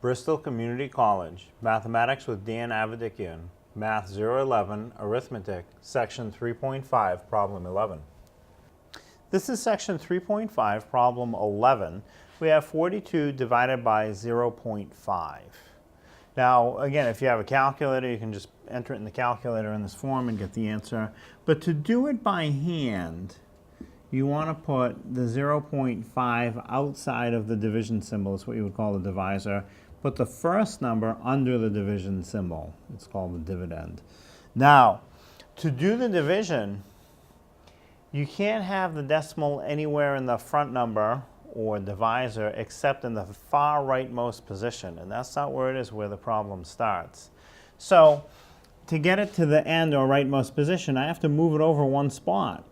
Bristol Community College, Mathematics with Dan Avedikian, Math 011, Arithmetic, Section 3.5, Problem 11. This is Section 3.5, Problem 11. We have 42 divided by 0.5. Now, again, if you have a calculator, you can just enter it in the calculator in this form and get the answer. But to do it by hand, you want to put the 0.5 outside of the division symbol. It's what you would call the divisor. Put the first number under the division symbol. It's called the dividend. Now, to do the division, you can't have the decimal anywhere in the front number or divisor except in the far rightmost position. And that's not where it is where the problem starts. So, to get it to the end or rightmost position, I have to move it over one spot.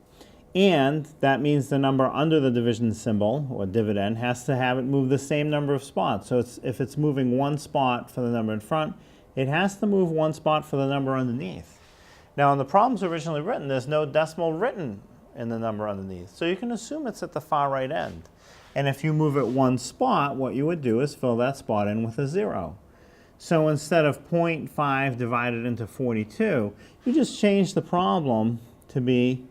And that means the number under the division symbol, or dividend, has to have it move the same number of spots. So if it's moving one spot for the number in front, it has to move one spot for the number underneath. Now, in the problems originally written, there's no decimal written in the number underneath. So you can assume it's at the far right end. And if you move it one spot, what you would do is fill that spot in with a 0. So instead of 0.5 divided into 42, you just change the problem to be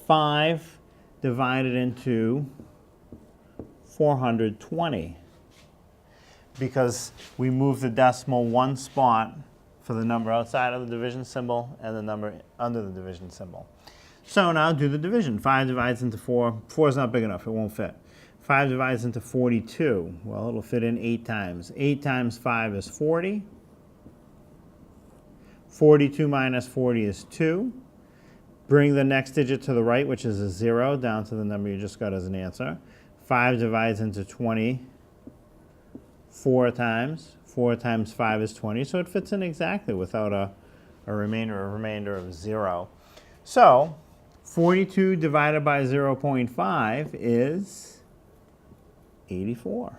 5 divided into 420, because we move the decimal one spot for the number outside of the division symbol and the number under the division symbol. So now do the division. 5 divides into 4. 4 is not big enough. It won't fit. 5 divides into 42. Well, it'll fit in 8 times. 8 times 5 is 40. 42 minus 40 is 2. Bring the next digit to the right, which is a 0, down to the number you just got as an answer. 5 divides into 20 4 times. 4 times 5 is 20, so it fits in exactly without a remainder of 0. So 42 divided by 0.5 is 84.